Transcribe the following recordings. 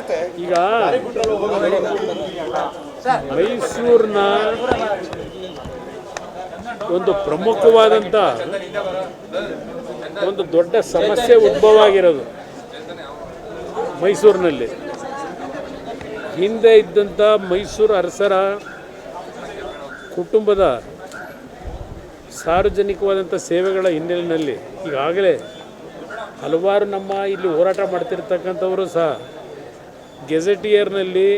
ಈಗ ಮೈಸೂರಿನ ಒಂದು ಪ್ರಮುಖವಾದಂಥ ಒಂದು ದೊಡ್ಡ ಸಮಸ್ಯೆ ಉದ್ಭವ ಆಗಿರೋದು ಮೈಸೂರಿನಲ್ಲಿ. ಹಿಂದೆ ಇದ್ದಂಥ ಮೈಸೂರು ಅರಸರ ಕುಟುಂಬದ ಸಾರ್ವಜನಿಕವಾದಂಥ ಸೇವೆಗಳ ಹಿನ್ನೆಲೆಯಲ್ಲಿ ಈಗಾಗಲೇ ಹಲವಾರು ನಮ್ಮ ಇಲ್ಲಿ ಹೋರಾಟ ಮಾಡ್ತಿರ್ತಕ್ಕಂಥವರು ಸಹ ಗೆಜೆಟಿಯರ್ನಲ್ಲಿ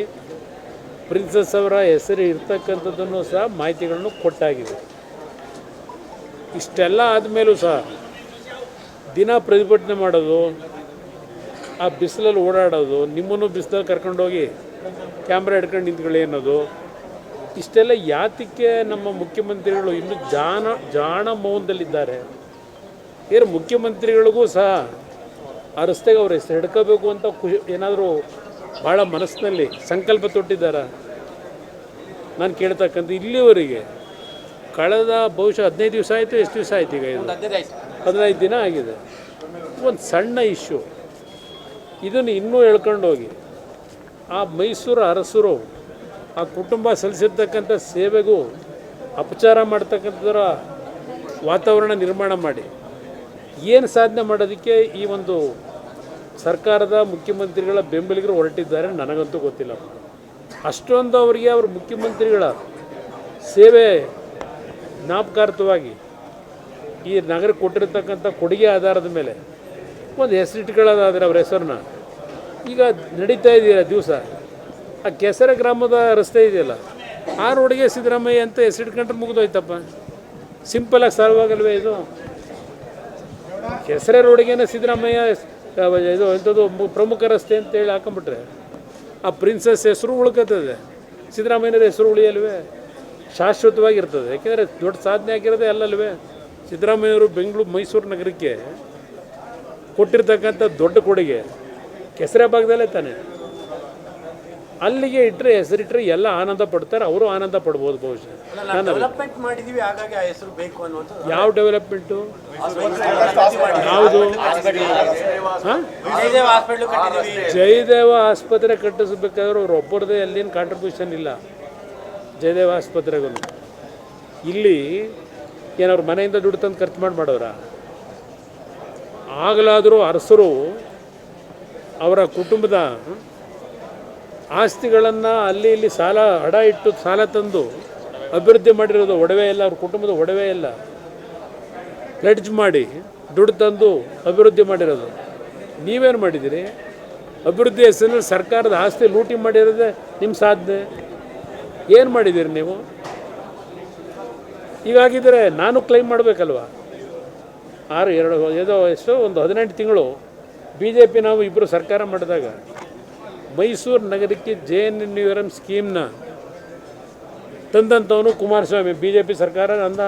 ಪ್ರಿನ್ಸಸ್ ಅವರ ಹೆಸರು ಇರ್ತಕ್ಕಂಥದ್ದನ್ನು ಸಹ ಮಾಹಿತಿಗಳನ್ನು ಕೊಟ್ಟಾಗಿದೆ. ಇಷ್ಟೆಲ್ಲ ಆದಮೇಲೂ ಸಹ ದಿನ ಪ್ರತಿಭಟನೆ ಮಾಡೋದು, ಆ ಬಿಸಿಲಲ್ಲಿ ಓಡಾಡೋದು, ನಿಮ್ಮನ್ನು ಬಿಸಿಲಲ್ಲಿ ಕರ್ಕೊಂಡೋಗಿ ಕ್ಯಾಮ್ರಾ ಹಿಡ್ಕೊಂಡು ನಿಂತ್ಕೊಳ್ಳಿ ಅನ್ನೋದು, ಇಷ್ಟೆಲ್ಲ ಯಾತಕ್ಕೆ ನಮ್ಮ ಮುಖ್ಯಮಂತ್ರಿಗಳು ಇನ್ನೂ ಜಾಣ ಮೌನದಲ್ಲಿದ್ದಾರೆ? ಏನು ಮುಖ್ಯಮಂತ್ರಿಗಳಿಗೂ ಸಹ ಆ ರಸ್ತೆಗೆ ಅವ್ರ ಹೆಸರು ಹಿಡ್ಕೋಬೇಕು ಅಂತ ಏನಾದರೂ ಭಾಳ ಮನಸ್ಸಿನಲ್ಲಿ ಸಂಕಲ್ಪ ತೊಟ್ಟಿದ್ದಾರ? ನಾನು ಕೇಳ್ತಕ್ಕಂಥ ಇಲ್ಲಿವರೆಗೆ ಕಳೆದ ಬಹುಶಃ 15 ದಿವಸ ಆಯಿತು, ಎಷ್ಟು ದಿವಸ ಆಯ್ತು ಈಗ? ಇದು 15 ದಿನ ಆಗಿದೆ. ಒಂದು ಸಣ್ಣ ಇಶ್ಯೂ, ಇದನ್ನು ಇನ್ನೂ ಹೇಳ್ಕೊಂಡೋಗಿ ಆ ಮೈಸೂರು ಅರಸರು ಆ ಕುಟುಂಬ ಸಲ್ಲಿಸಿರ್ತಕ್ಕಂಥ ಸೇವೆಗೂ ಅಪಚಾರ ಮಾಡ್ತಕ್ಕಂಥದ್ರ ವಾತಾವರಣ ನಿರ್ಮಾಣ ಮಾಡಿ ಏನು ಸಾಧನೆ ಮಾಡೋದಕ್ಕೆ ಈ ಒಂದು ಸರ್ಕಾರದ ಮುಖ್ಯಮಂತ್ರಿಗಳ ಬೆಂಬಲಿಗರು ಹೊರಟಿದ್ದಾರೆ ನನಗಂತೂ ಗೊತ್ತಿಲ್ಲ. ಅಷ್ಟೊಂದು ಅವರಿಗೆ ಅವ್ರ ಮುಖ್ಯಮಂತ್ರಿಗಳ ಸೇವೆ ಜ್ಞಾಪಕಾರ್ಥವಾಗಿ ಈ ನಗರಕ್ಕೆ ಕೊಟ್ಟಿರ್ತಕ್ಕಂಥ ಕೊಡುಗೆ ಆಧಾರದ ಮೇಲೆ ಒಂದು ಹೆಸರಿಟ್ಕೊಳ್ಳೋದಾದರೆ ಅವ್ರ ಹೆಸರನ್ನ ಈಗ ನಡೀತಾ ಇದೆಯಲ್ಲ ದಿವಸ, ಆ ಕೆಸರೆ ಗ್ರಾಮದ ರಸ್ತೆ ಇದೆಯಲ್ಲ, ಆ ರೋಡಿಗೆ ಸಿದ್ದರಾಮಯ್ಯ ಅಂತ ಹೆಸರಿಟ್ಕೊಂಡ್ರೆ ಮುಗಿದೋಯ್ತಪ್ಪ. ಸಿಂಪಲಾಗಿ ಸಾಲ್ವಾಗಲ್ವೇ ಇದು? ಕೆಸರೆ ರೋಡಿಗೇನೆ ಸಿದ್ದರಾಮಯ್ಯ ಇದು ಎಂಥದ್ದು ಪ್ರಮುಖ ರಸ್ತೆ ಅಂತೇಳಿ ಹಾಕೊಂಬಿಟ್ರೆ ಆ ಪ್ರಿನ್ಸಸ್ ಹೆಸರು ಉಳ್ಕೋತದೆ, ಸಿದ್ದರಾಮಯ್ಯನವ್ರ ಹೆಸರು ಉಳಿಯಲ್ವೇ? ಶಾಶ್ವತವಾಗಿರ್ತದೆ. ಯಾಕೆಂದರೆ ದೊಡ್ಡ ಸಾಧನೆ ಆಗಿರೋದೇ ಅಲ್ಲಲ್ವೇ? ಸಿದ್ದರಾಮಯ್ಯವರು ಮೈಸೂರು ನಗರಕ್ಕೆ ಕೊಟ್ಟಿರ್ತಕ್ಕಂಥ ದೊಡ್ಡ ಕೊಡುಗೆ ಕೆಸರೆ ಭಾಗದಲ್ಲೇ ತಾನೆ. ಅಲ್ಲಿಗೆ ಇಟ್ಟರೆ ಹೆಸರಿಟ್ಟರೆ ಎಲ್ಲ ಆನಂದ ಪಡ್ತಾರೆ, ಅವರು ಆನಂದ ಪಡ್ಬೋದು ಬಹುಶಃ. ಯಾವ ಡೆವಲಪ್ಮೆಂಟು? ಯಾವುದು? ಜಯದೇವ ಆಸ್ಪತ್ರೆ ಕಟ್ಟಿಸ್ಬೇಕಾದ್ರೆ ಅವ್ರು ಒಬ್ಬರದೇ ಅಲ್ಲಿನ ಕಾಂಟ್ರಿಬ್ಯೂಷನ್ ಇಲ್ಲ. ಜಯದೇವ ಆಸ್ಪತ್ರೆಗೂ ಇಲ್ಲಿ ಏನವ್ರ ಮನೆಯಿಂದ ದುಡ್ಡು ತಂದು ಖರ್ಚು ಮಾಡೋರ? ಆಗಲಾದರೂ ಅರಸರು ಅವರ ಕುಟುಂಬದ ಆಸ್ತಿಗಳನ್ನು ಅಲ್ಲಿ ಇಲ್ಲಿ ಸಾಲ ಹಡ ಇಟ್ಟು ಸಾಲ ತಂದು ಅಭಿವೃದ್ಧಿ ಮಾಡಿರೋದು. ಒಡವೆ ಎಲ್ಲ, ಅವ್ರ ಕುಟುಂಬದ ಒಡವೆ ಎಲ್ಲ ಪ್ಲೆಡ್ಜ್ ಮಾಡಿ ದುಡ್ಡು ತಂದು ಅಭಿವೃದ್ಧಿ ಮಾಡಿರೋದು. ನೀವೇನು ಮಾಡಿದ್ದೀರಿ? ಅಭಿವೃದ್ಧಿ ಹೆಸರಿನಲ್ಲಿ ಸರ್ಕಾರದ ಆಸ್ತಿ ಲೂಟಿ ಮಾಡಿರೋದೇ ನಿಮ್ಮ ಸಾಧನೆ. ಏನು ಮಾಡಿದ್ದೀರಿ ನೀವು? ಹೀಗಾಗಿದ್ದರೆ ನಾನು ಕ್ಲೈಮ್ ಮಾಡಬೇಕಲ್ವ? 18 ತಿಂಗಳು BJP ನಾವು ಇಬ್ಬರು ಸರ್ಕಾರ ಮಾಡಿದಾಗ ಮೈಸೂರು ನಗರಕ್ಕೆ JNNURM ಸ್ಕೀಮ್ನ ತಂದಂಥವನು ಕುಮಾರಸ್ವಾಮಿ. BJP ಸರ್ಕಾರ ನನ್ನ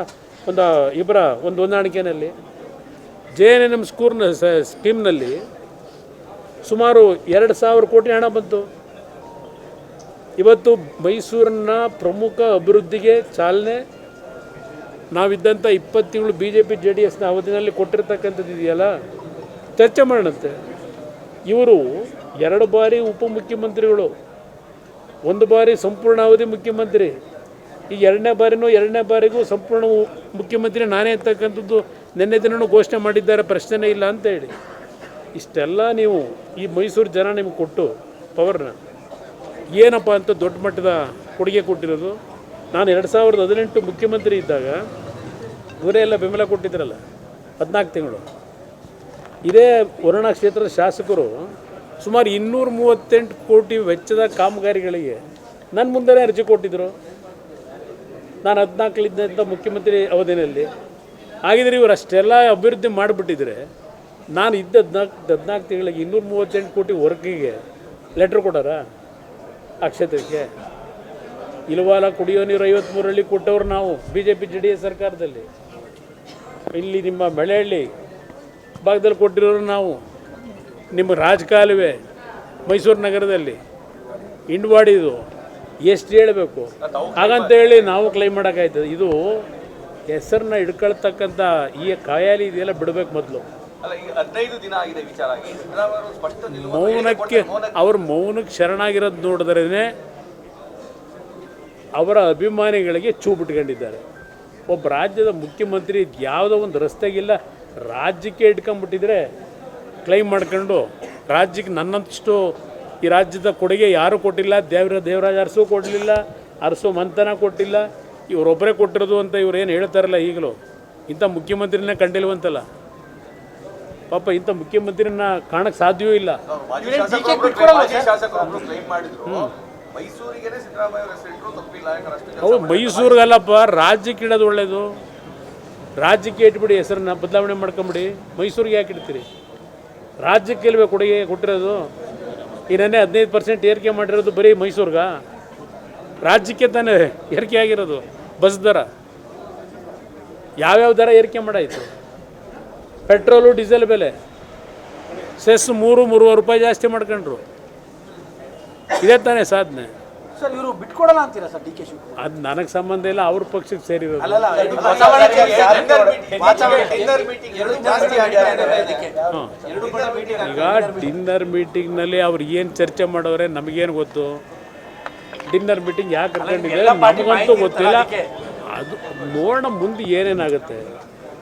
ಒಂದು ಹೊಂದಾಣಿಕೆಯಲ್ಲಿ JNNM ಸ್ಕೀಮ್ನಲ್ಲಿ ಸುಮಾರು 2,000 ಕೋಟಿ ಹಣ ಬಂತು. ಇವತ್ತು ಮೈಸೂರಿನ ಪ್ರಮುಖ ಅಭಿವೃದ್ಧಿಗೆ ಚಾಲನೆ ನಾವಿದ್ದಂಥ 20 ತಿಂಗಳು BJP JDSನ ಅವಧಿನಲ್ಲಿ ಕೊಟ್ಟಿರ್ತಕ್ಕಂಥದ್ದು ಇದೆಯಲ್ಲ, ಚರ್ಚೆ ಮಾಡೋಣಂತೆ. ಇವರು 2 ಬಾರಿ ಉಪಮುಖ್ಯಮಂತ್ರಿಗಳು, 1 ಬಾರಿ ಸಂಪೂರ್ಣ ಅವಧಿ ಮುಖ್ಯಮಂತ್ರಿ. ಈ ಎರಡನೇ ಬಾರಿಗೂ ಸಂಪೂರ್ಣ ಮುಖ್ಯಮಂತ್ರಿ ನಾನೇ ಅಂತಕ್ಕಂಥದ್ದು ನಿನ್ನೆ ದಿನವೂ ಘೋಷಣೆ ಮಾಡಿದ್ದಾರೆ, ಪ್ರಶ್ನೆನೇ ಇಲ್ಲ ಅಂತೇಳಿ. ಇಷ್ಟೆಲ್ಲ ನೀವು ಈ ಮೈಸೂರು ಜನ ನಿಮಗೆ ಕೊಟ್ಟು ಪವರ್ನ ಏನಪ್ಪ ಅಂತ ದೊಡ್ಡ ಮಟ್ಟದ ಕೊಡುಗೆ ಕೊಟ್ಟಿರೋದು. ನಾನು 2018 ಮುಖ್ಯಮಂತ್ರಿ ಇದ್ದಾಗ ಇವರೇ ಎಲ್ಲ ಬೆಂಬಲ ಕೊಟ್ಟಿದ್ರಲ್ಲ 14 ತಿಂಗಳು. ಇದೇ ವರುಣ ಕ್ಷೇತ್ರದ ಶಾಸಕರು ಸುಮಾರು 238 ಕೋಟಿ ವೆಚ್ಚದ ಕಾಮಗಾರಿಗಳಿಗೆ ನನ್ನ ಮುಂದೆನೇ ಅರ್ಜಿ ಕೊಟ್ಟಿದ್ದರು. ನಾನು 14 ಮುಖ್ಯಮಂತ್ರಿ ಅವಧಿಯಲ್ಲಿ ಹಾಗಿದ್ರೆ ಇವರು ಅಷ್ಟೆಲ್ಲ ಅಭಿವೃದ್ಧಿ ಮಾಡಿಬಿಟ್ಟಿದ್ರೆ ನಾನು ಇದ್ದ 14 ತಿಂಗಳಿಗೆ 238 ಕೋಟಿ ವರ್ಕಿಗೆ ಲೆಟ್ರ್ ಕೊಟ್ಟಾರ ಆ ಕ್ಷೇತ್ರಕ್ಕೆ? ಇಲ್ವಲ್ಲ. ಕುಡಿಯೋ ನೀರು 53 ಕೊಟ್ಟವ್ರು ನಾವು BJP JDS ಸರ್ಕಾರದಲ್ಲಿ. ಇಲ್ಲಿ ನಿಮ್ಮ ಮಳೆಹಳ್ಳಿ ಭಾಗದಲ್ಲಿ ಕೊಟ್ಟಿರೋರು ನಾವು. ನಿಮ್ಮ ರಾಜಕಾಲುವೆ ಮೈಸೂರು ನಗರದಲ್ಲಿ ಇಂಡ್ವಾಡಿದು ಎಷ್ಟು ಹೇಳಬೇಕು? ಹಾಗಂತೇಳಿ ನಾವು ಕ್ಲೈಮ್ ಮಾಡೋಕ್ಕಾಯ್ತದೆ? ಇದು ಹೆಸರನ್ನ ಹಿಡ್ಕೊಳ್ತಕ್ಕಂಥ ಈ ಕಾಯಾಲಿ ಇದೆಲ್ಲ ಬಿಡಬೇಕು ಮೊದಲು. ಅಲ್ಲ, ಈಗ 15 ದಿನ ಆಗಿದೆ ವಿಚಾರ ಆಗಿ. ಸಿದ್ದರಾಮಯ್ಯ ಅವರು ಸ್ಪಷ್ಟ ಮೌನಕ್ಕೆ ಅವ್ರ ಮೌನಕ್ಕೆ ಶರಣಾಗಿರೋದು ನೋಡಿದ್ರೇ ಅವರ ಅಭಿಮಾನಿಗಳಿಗೆ ಚೂ ಬಿಟ್ಕೊಂಡಿದ್ದಾರೆ. ಒಬ್ಬ ರಾಜ್ಯದ ಮುಖ್ಯಮಂತ್ರಿ ಯಾವುದೋ ಒಂದು ರಸ್ತೆಗಿಲ್ಲ ರಾಜ್ಯಕ್ಕೆ ಇಟ್ಕೊಂಡ್ಬಿಟ್ಟಿದ್ರೆ ಕ್ಲೈಮ್ ಮಾಡ್ಕೊಂಡು ರಾಜ್ಯಕ್ಕೆ ನನ್ನಷ್ಟು ಈ ರಾಜ್ಯದ ಕೊಡುಗೆ ಯಾರೂ ಕೊಟ್ಟಿಲ್ಲ, ದೇವರಾಜ ಅರಸು ಕೊಡಲಿಲ್ಲ, ಅರಸು ಮಂಥನ ಕೊಟ್ಟಿಲ್ಲ, ಇವರೊಬ್ಬರೇ ಕೊಟ್ಟಿರೋದು ಅಂತ ಇವ್ರೇನು ಹೇಳ್ತಾರಲ್ಲ ಈಗಲೂ, ಇಂಥ ಮುಖ್ಯಮಂತ್ರಿನೇ ಕಂಡಿಲ್ವಂತಲ್ಲ. ಪಾಪ ಇಂಥ ಮುಖ್ಯಮಂತ್ರಿನ ಕಾಣಕ್ಕೆ ಸಾಧ್ಯವೂ ಇಲ್ಲ. ಮಾಜಿ ಶಾಸಕರು ಕ್ಲೈಮ್ ಮಾಡಿದ್ರು ಮೈಸೂರಿಗೇನೆ ಸಿದ್ದರಾಮಯ್ಯ ಅವರ ಹೆಸರಿಟ್ಟರು ತಪ್ಪಿಲ್ಲ, ಯಾಕಂದ್ರೆ ಅಷ್ಟು ಅವ್ರು ಮೈಸೂರಿಗಲ್ಲಪ್ಪ, ರಾಜ್ಯಕ್ಕೆ ಇಡೋದು ಒಳ್ಳೇದು. ರಾಜ್ಯಕ್ಕೆ ಇಟ್ಬಿಡಿ, ಹೆಸರನ್ನ ಬದಲಾವಣೆ ಮಾಡ್ಕೊಂಬಿಡಿ. ಮೈಸೂರಿಗೆ ಯಾಕೆ ಇಡ್ತೀರಿ? ರಾಜ್ಯಕ್ಕೆ ಇಲ್ವೇ ಕೊಡುಗೆ ಕೊಟ್ಟಿರೋದು? ಈ ನೆನ್ನೆ 15% ಏರಿಕೆ ಮಾಡಿರೋದು ಬರೀ ಮೈಸೂರಿಗೆ, ರಾಜ್ಯಕ್ಕೆ ತಾನೇ ಏರಿಕೆ ಆಗಿರೋದು. ಬಸ್ ದರ ಯಾವ್ಯಾವ ದರ ಏರಿಕೆ ಮಾಡಾಯಿತು? ಪೆಟ್ರೋಲು ಡೀಸೆಲ್ ಬೆಲೆ ಸೆಸ್ 3-3.5 ರೂಪಾಯಿ ಜಾಸ್ತಿ ಮಾಡ್ಕೊಂಡ್ರು. ಇದೇ ತಾನೇ ಸಾಧನೆ. ಸರ್ ಇವರು ಬಿಟ್ಕೊಡಲ್ಲ ಅಂತೀರಾ ಸರ್ ಡಿ ಕೆ ಶಿವಕುಮಾರ್? ಅದು ನನಗೆ ಸಂಬಂಧ ಇಲ್ಲ, ಅವ್ರ ಪಕ್ಷಕ್ಕೆ ಸೇರಿರೋದು. ಈಗ ಡಿನ್ನರ್ ಮೀಟಿಂಗ್ನಲ್ಲಿ ಅವ್ರು ಏನು ಚರ್ಚೆ ಮಾಡೋರೆ ನಮಗೇನು ಗೊತ್ತು? ಡಿನ್ನರ್ ಮೀಟಿಂಗ್ ಯಾಕೆ ಕರ್ಕೊಂಡಿದ್ದಾರೆ ನಮಗಂತೂ ಗೊತ್ತಿಲ್ಲ. ಅದು ನೋಡೋಣ ಮುಂದೆ ಏನೇನಾಗುತ್ತೆ.